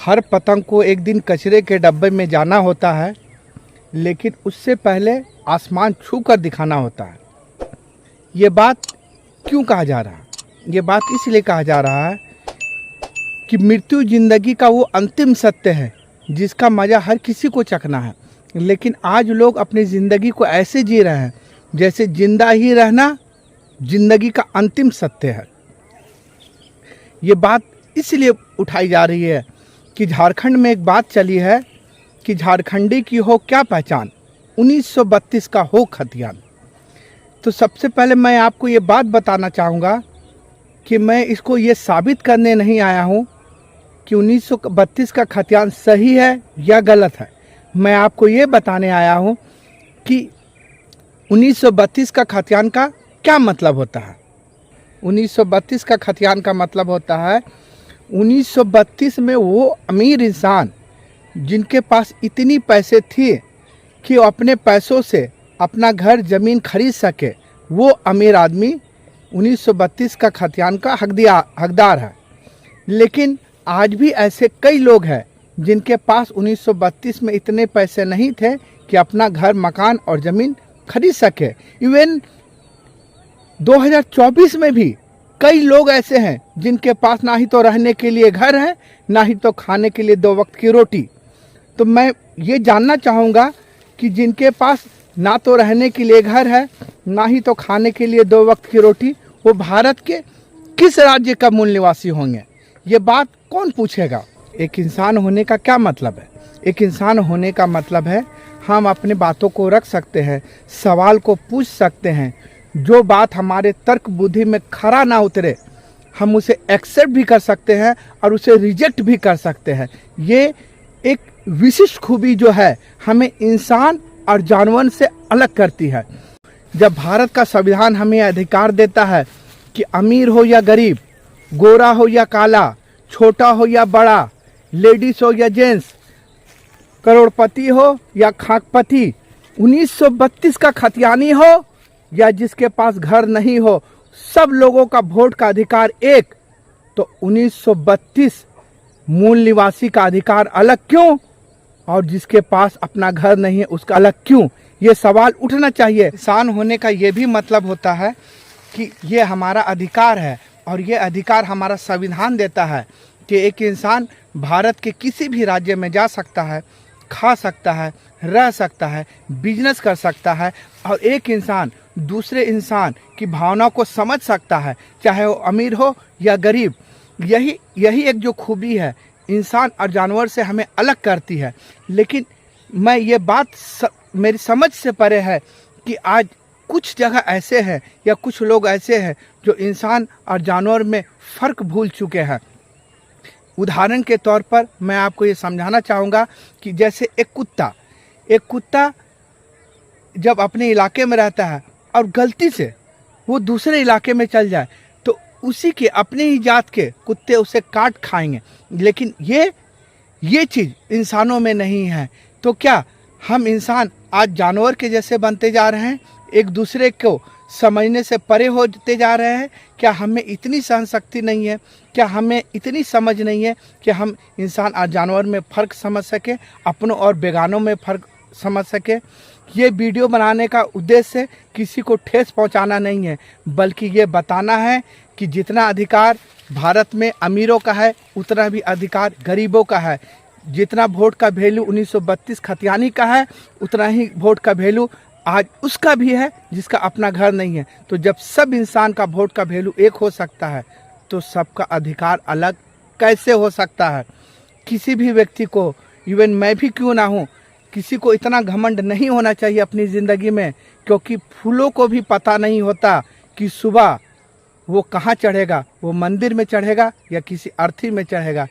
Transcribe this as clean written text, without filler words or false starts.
हर पतंग को एक दिन कचरे के डब्बे में जाना होता है, लेकिन उससे पहले आसमान छू कर दिखाना होता है। ये बात क्यों कहा जा रहा है? ये बात इसलिए कहा जा रहा है कि मृत्यु जिंदगी का वो अंतिम सत्य है जिसका मज़ा हर किसी को चखना है। लेकिन आज लोग अपनी ज़िंदगी को ऐसे जी रहे हैं जैसे जिंदा ही रहना जिंदगी का अंतिम सत्य है। ये बात इसलिए उठाई जा रही है कि झारखंड में एक बात चली है कि झारखंडी की हो क्या पहचान, 1932 का हो खतियान। तो सबसे पहले मैं आपको ये बात बताना चाहूँगा कि मैं इसको ये साबित करने नहीं आया हूँ कि 1932 का खतियान सही है या गलत है। मैं आपको ये बताने आया हूँ कि 1932 का खतियान का क्या मतलब होता है। 1932 का खतियान का मतलब होता है 1932 में वो अमीर इंसान जिनके पास इतनी पैसे थी कि वो अपने पैसों से अपना घर ज़मीन खरीद सके, वो अमीर आदमी 1932 का खतियान का हकदार है। लेकिन आज भी ऐसे कई लोग हैं जिनके पास 1932 में इतने पैसे नहीं थे कि अपना घर मकान और ज़मीन खरीद सके। इवन 2024 में भी कई लोग ऐसे हैं जिनके पास ना ही तो रहने के लिए घर है, ना ही तो खाने के लिए 2 वक्त की रोटी। तो मैं ये जानना चाहूँगा कि जिनके पास ना तो रहने के लिए घर है, ना ही तो खाने के लिए 2 वक्त की रोटी, वो भारत के किस राज्य का मूल निवासी होंगे? ये बात कौन पूछेगा? एक इंसान होने का क्या मतलब है? एक इंसान होने का मतलब है हम अपने बातों को रख सकते हैं, सवाल को पूछ सकते हैं, जो बात हमारे तर्क बुद्धि में खरा ना उतरे हम उसे एक्सेप्ट भी कर सकते हैं और उसे रिजेक्ट भी कर सकते हैं। ये एक विशिष्ट खूबी जो है हमें इंसान और जानवर से अलग करती है। जब भारत का संविधान हमें अधिकार देता है कि अमीर हो या गरीब, गोरा हो या काला, छोटा हो या बड़ा, लेडीज हो या जेंट्स, करोड़पति हो या खाकपति, 1932 का खतियानी हो या जिसके पास घर नहीं हो, सब लोगों का वोट का अधिकार एक। तो 1932 मूल निवासी का अधिकार अलग क्यों और जिसके पास अपना घर नहीं है उसका अलग क्यों? ये सवाल उठना चाहिए। इंसान होने का ये भी मतलब होता है कि ये हमारा अधिकार है और ये अधिकार हमारा संविधान देता है कि एक इंसान भारत के किसी भी राज्य में जा सकता है, खा सकता है, रह सकता है, बिजनेस कर सकता है और एक इंसान दूसरे इंसान की भावना को समझ सकता है, चाहे वो अमीर हो या गरीब। यही एक जो खूबी है इंसान और जानवर से हमें अलग करती है। लेकिन मैं ये बात मेरी समझ से परे है कि आज कुछ जगह ऐसे हैं या कुछ लोग ऐसे हैं जो इंसान और जानवर में फ़र्क भूल चुके हैं। उदाहरण के तौर पर मैं आपको ये समझाना चाहूँगा कि जैसे एक कुत्ता जब अपने इलाके में रहता है और गलती से वो दूसरे इलाके में चल जाए तो उसी के अपने ही जात के कुत्ते उसे काट खाएंगे। लेकिन ये चीज़ इंसानों में नहीं है। तो क्या हम इंसान आज जानवर के जैसे बनते जा रहे हैं, एक दूसरे को समझने से परे होते जा रहे हैं? क्या हमें इतनी सहन शक्ति नहीं है? क्या हमें इतनी समझ नहीं है कि हम इंसान और जानवर में फ़र्क समझ सके, अपनों और बेगानों में फ़र्क समझ सके? ये वीडियो बनाने का उद्देश्य किसी को ठेस पहुंचाना नहीं है, बल्कि ये बताना है कि जितना अधिकार भारत में अमीरों का है उतना भी अधिकार गरीबों का है। जितना वोट का वैल्यू 1932 खतियानी का है उतना ही वोट का वैल्यू आज उसका भी है जिसका अपना घर नहीं है। तो जब सब इंसान का वोट का वैल्यू एक हो सकता है तो सबका अधिकार अलग कैसे हो सकता है? किसी भी व्यक्ति को, इवन मैं भी क्यों ना हूँ, किसी को इतना घमंड नहीं होना चाहिए अपनी ज़िंदगी में, क्योंकि फूलों को भी पता नहीं होता कि सुबह वो कहाँ चढ़ेगा, वो मंदिर में चढ़ेगा या किसी अर्थी में चढ़ेगा।